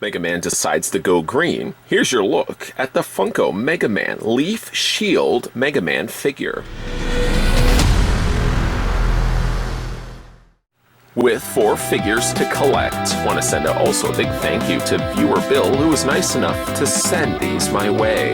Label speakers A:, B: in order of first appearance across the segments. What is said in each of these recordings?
A: Mega Man decides to go green. Here's your look at the Funko Mega Man Leaf Shield Mega Man figure. With 4 figures to collect, want to send out also a big thank you to viewer Bill, who was nice enough to send these my way.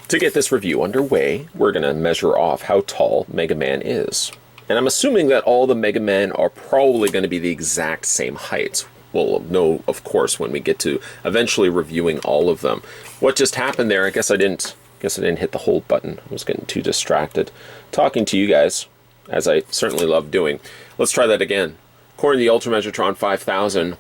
A: To get this review underway, we're going to measure off how tall Mega Man is. And I'm assuming that all the Mega Men are probably going to be the exact same height. We'll know, of course, when we get to eventually reviewing all of them. What just happened there? I guess I didn't hit the hold button. I was getting too distracted talking to you guys, as I certainly love doing. Let's try that again. According to the Ultra Measure-Tron 5000,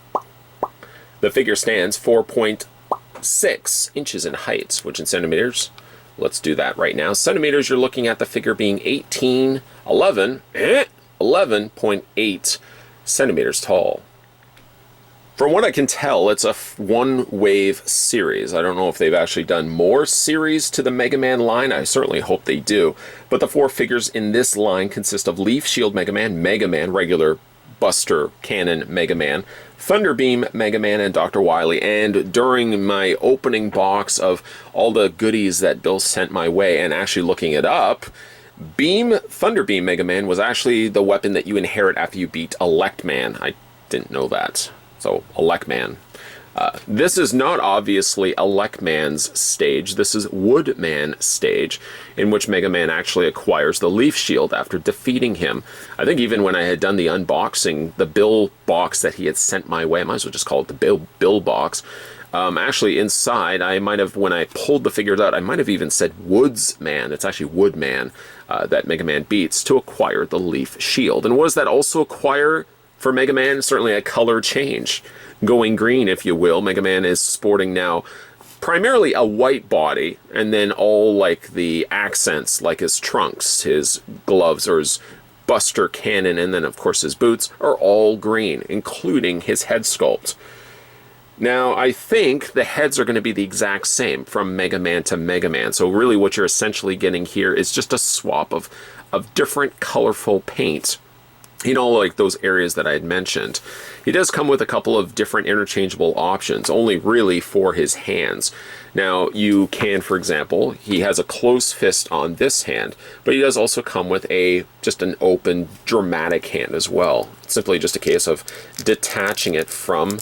A: the figure stands 4.6 inches in height, which in centimeters. Let's do that right now. Centimeters, you're looking at the figure being 11.8 centimeters tall. From what I can tell, it's a one-wave series. I don't know if they've actually done more series to the Mega Man line. I certainly hope they do. But the 4 figures in this line consist of Leaf Shield Mega Man, regular Buster Cannon Mega Man, Thunderbeam Mega Man, and Dr. Wily. And during my opening box of all the goodies that Bill sent my way and actually looking it up, Thunderbeam Mega Man was actually the weapon that you inherit after you beat Elect Man. I didn't know that. So, Elect Man. This is not obviously Elect Man's stage. This is Woodman stage, in which Mega Man actually acquires the Leaf Shield after defeating him. I think even when I had done the unboxing, the Bill box that he had sent my way, I might as well just call it the Bill box. Actually, inside, I might have, when I pulled the figures out, I might have even said Woodsman. It's actually Woodman that Mega Man beats to acquire the Leaf Shield. And what does that also acquire for Mega Man? Certainly a color change. Going green, if you will. Mega Man is sporting now primarily a white body, and then all like the accents, like his trunks, his gloves, or his Buster Cannon, and then of course his boots, are all green, including his head sculpt. Now, I think the heads are going to be the exact same from Mega Man to Mega Man, so really what you're essentially getting here is just a swap of different colorful paint in all like those areas that I had mentioned. He does come with a couple of different interchangeable options, only really for his hands. Now, you can, for example, he has a closed fist on this hand, but he does also come with just an open, dramatic hand as well. It's simply just a case of detaching it from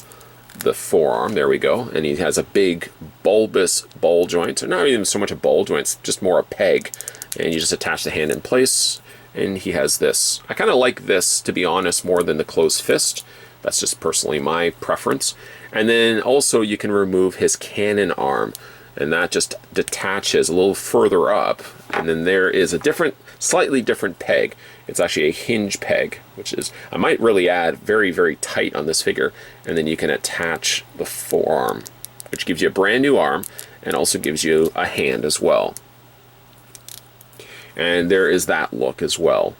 A: the forearm. There we go. And he has a big bulbous ball joint, or not even so much a ball joint, it's just more a peg. And you just attach the hand in place, and he has this. I kind of like this, to be honest, more than the closed fist. That's just personally my preference. And then also you can remove his cannon arm, and that just detaches a little further up. And then there is a slightly different peg. It's actually a hinge peg, which is, I might really add very, very tight on this figure. And then you can attach the forearm, which gives you a brand new arm and also gives you a hand as well. And there is that look as well.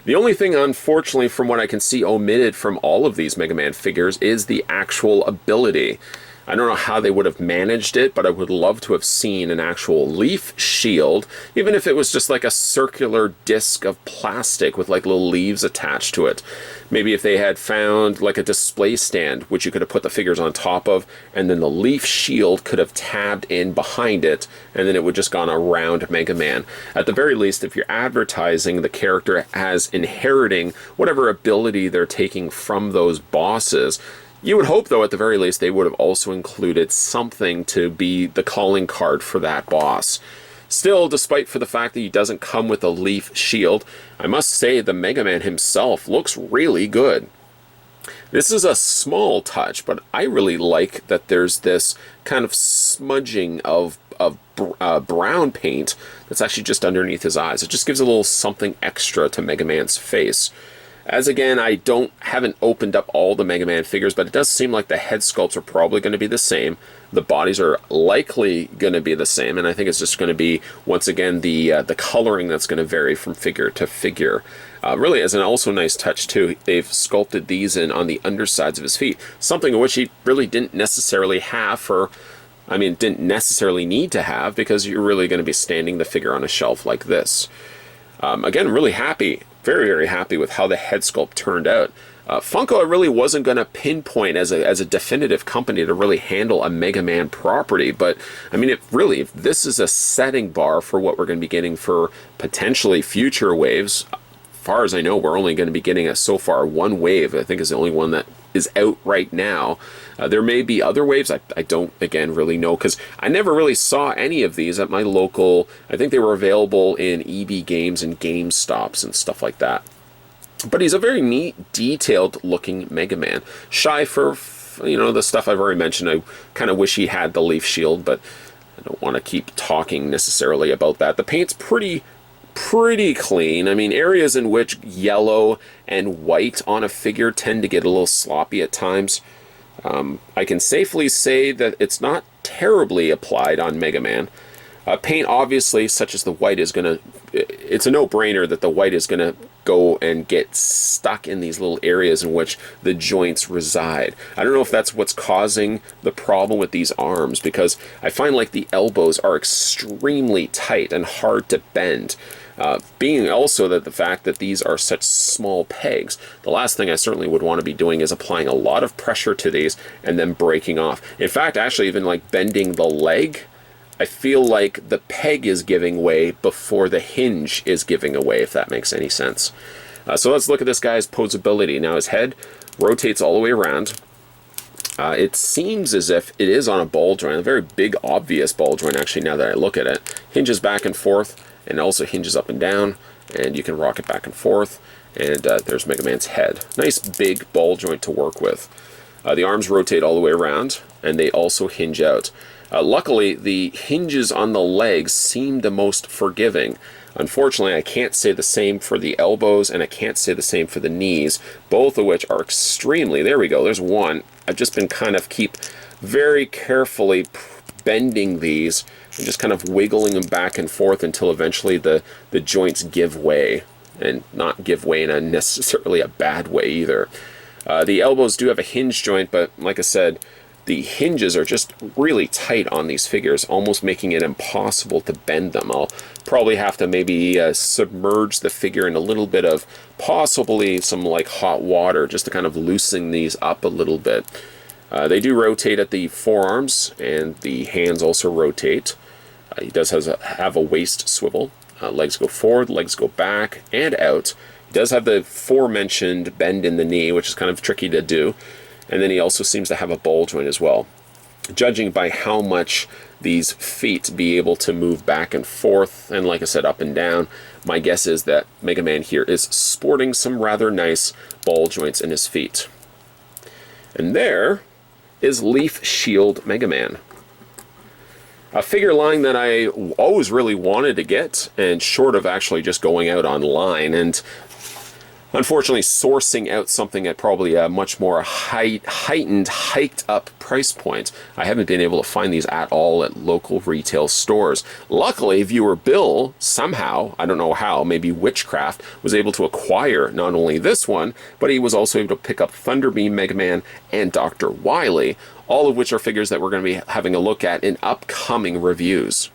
A: The only thing, unfortunately, from what I can see omitted from all of these Mega Man figures is the actual ability. I don't know how they would have managed it, but I would love to have seen an actual leaf shield, even if it was just like a circular disc of plastic with like little leaves attached to it. Maybe if they had found like a display stand, which you could have put the figures on top of, and then the leaf shield could have tabbed in behind it, and then it would just gone around Mega Man. At the very least, if you're advertising the character as inheriting whatever ability they're taking from those bosses, you would hope, though, at the very least, they would have also included something to be the calling card for that boss. Still, despite for the fact that he doesn't come with a leaf shield, I must say the Mega Man himself looks really good. This is a small touch, but I really like that there's this kind of smudging of brown paint that's actually just underneath his eyes. It just gives a little something extra to Mega Man's face. As again, I haven't opened up all the Mega Man figures, but it does seem like the head sculpts are probably going to be the same. The bodies are likely going to be the same, and I think it's just going to be, once again, the coloring that's going to vary from figure to figure. Really, as an also nice touch, too, they've sculpted these in on the undersides of his feet, something which he really didn't necessarily have didn't necessarily need to have, because you're really going to be standing the figure on a shelf like this. Again, really happy, very, very happy with how the head sculpt turned out. Funko really wasn't going to pinpoint as a definitive company to really handle a Mega Man property, but I mean, if this is a setting bar for what we're going to be getting for potentially future waves. As far as I know, we're only going to be getting so far one wave. I think is the only one that is out right now. There may be other waves. I don't, again, really know, because I never really saw any of these at my local. I think they were available in EB Games and GameStops and stuff like that. But he's a very neat, detailed looking Mega Man. Shy for, the stuff I've already mentioned. I kind of wish he had the leaf shield, but I don't want to keep talking necessarily about that. The paint's pretty clean. I mean, areas in which yellow and white on a figure tend to get a little sloppy at times. I can safely say that it's not terribly applied on Mega Man. Paint, obviously, such as the white, is going to... It's a no-brainer that the white is going to go and get stuck in these little areas in which the joints reside. I don't know if that's what's causing the problem with these arms, because I find like the elbows are extremely tight and hard to bend. Being also that the fact that these are such small pegs, the last thing I certainly would want to be doing is applying a lot of pressure to these and then breaking off. In fact, actually even like bending the leg, I feel like the peg is giving way before the hinge is giving away, if that makes any sense. So let's look at this guy's posability. Now his head rotates all the way around. It seems as if it is on a ball joint, a very big, obvious ball joint, actually, now that I look at it. Hinges back and forth, and also hinges up and down, and you can rock it back and forth. And there's Mega Man's head. Nice, big ball joint to work with. The arms rotate all the way around, and they also hinge out. Luckily, the hinges on the legs seem the most forgiving. Unfortunately, I can't say the same for the elbows, and I can't say the same for the knees, both of which are extremely... There we go, there's one. I've just been kind of very carefully bending these and just kind of wiggling them back and forth until eventually the joints give way, and not give way in a necessarily a bad way either. The elbows do have a hinge joint, but like I said, the hinges are just really tight on these figures, almost making it impossible to bend them. I'll probably have to maybe submerge the figure in a little bit of possibly some like hot water just to kind of loosen these up a little bit. They do rotate at the forearms, and the hands also rotate. He does have a waist swivel. Legs go forward, legs go back and out. He does have the aforementioned bend in the knee, which is kind of tricky to do. And then he also seems to have a ball joint as well. Judging by how much these feet be able to move back and forth, and like I said, up and down, my guess is that Mega Man here is sporting some rather nice ball joints in his feet. And there is Leaf Shield Mega Man. A figure line that I always really wanted to get, and short of actually just going out online and unfortunately sourcing out something at probably a much more hiked up price point, I haven't been able to find these at all at local retail stores. Luckily, viewer Bill, somehow, I don't know how, maybe witchcraft, was able to acquire not only this one, but he was also able to pick up Thunderbeam Mega Man and Dr. Wily, all of which are figures that we're going to be having a look at in upcoming reviews.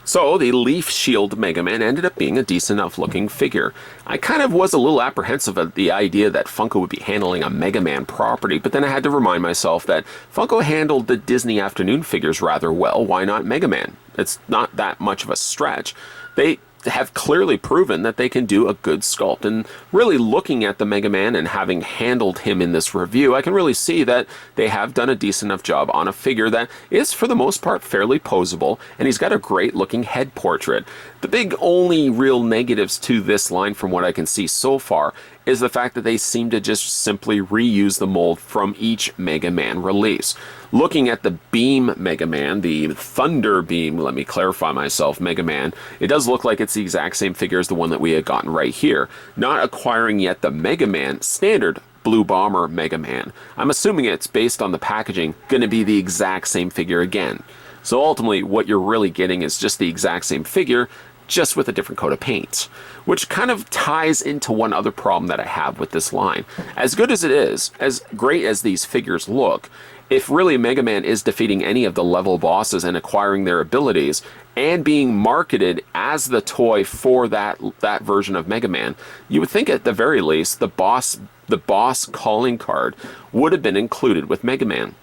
A: So, the Leaf Shield Mega Man ended up being a decent enough looking figure. I kind of was a little apprehensive of the idea that Funko would be handling a Mega Man property, but then I had to remind myself that Funko handled the Disney Afternoon figures rather well. Why not Mega Man? It's not that much of a stretch. They have clearly proven that they can do a good sculpt, and really looking at the Mega Man and having handled him in this review, I can really see that they have done a decent enough job on a figure that is for the most part fairly posable, and he's got a great looking head portrait. The big only real negatives to this line from what I can see so far is the fact that they seem to just simply reuse the mold from each Mega Man release. Looking at the Beam Mega Man, the Thunder Beam, let me clarify myself, Mega Man, it does look like it's the exact same figure as the one that we had gotten right here. Not acquiring yet the Mega Man standard Blue Bomber Mega Man. I'm assuming it's based on the packaging, going to be the exact same figure again. So ultimately, what you're really getting is just the exact same figure, just with a different coat of paint, which kind of ties into one other problem that I have with this line. As good as it is, as great as these figures look, if really Mega Man is defeating any of the level bosses and acquiring their abilities and being marketed as the toy for that version of Mega Man, you would think at the very least the boss calling card would have been included with Mega Man.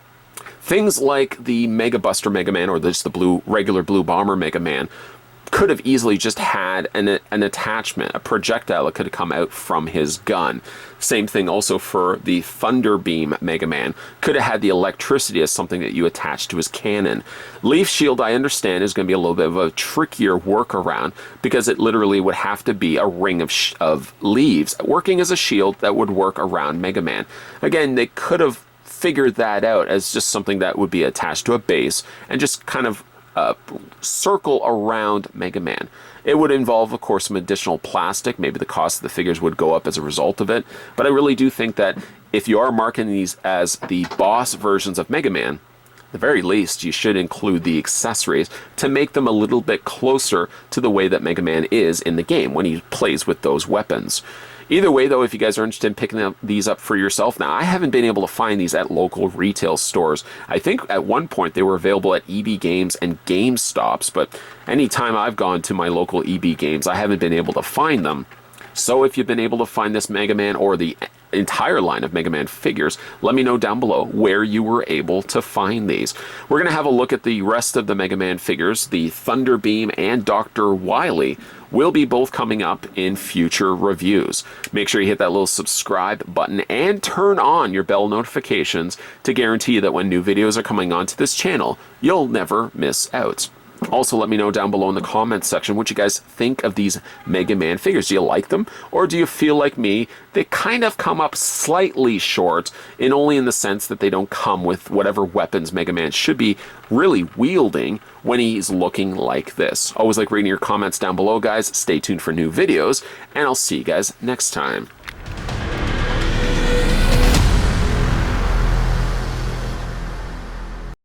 A: Things like the Mega Buster Mega Man or just the regular Blue Bomber Mega Man could have easily just had an attachment, a projectile that could have come out from his gun. Same thing also for the Thunder Beam Mega Man. Could have had the electricity as something that you attach to his cannon. Leaf Shield, I understand, is going to be a little bit of a trickier workaround because it literally would have to be a ring of leaves working as a shield that would work around Mega Man. Again, they could have figured that out as just something that would be attached to a base and just kind of circle around Mega Man. It would involve, of course, some additional plastic. Maybe the cost of the figures would go up as a result of it. But I really do think that if you are marketing these as the boss versions of Mega Man, at the very least, you should include the accessories to make them a little bit closer to the way that Mega Man is in the game when he plays with those weapons. Either way, though, if you guys are interested in picking these up for yourself, now I haven't been able to find these at local retail stores. I think at one point they were available at EB Games and GameStops, but anytime I've gone to my local EB Games, I haven't been able to find them. So if you've been able to find this Mega Man or the entire line of Mega Man figures, let me know down below where you were able to find these. We're going to have a look at the rest of the Mega Man figures. The Thunder Beam and Dr. Wily will be both coming up in future reviews. Make sure you hit that little subscribe button and turn on your bell notifications to guarantee that when new videos are coming onto this channel, you'll never miss out. Also, let me know down below in the comments section what you guys think of these Mega Man figures. Do you like them? Or do you feel like me, they kind of come up slightly short, and only in the sense that they don't come with whatever weapons Mega Man should be really wielding when he's looking like this? Always like reading your comments down below, guys. Stay tuned for new videos, and I'll see you guys next time.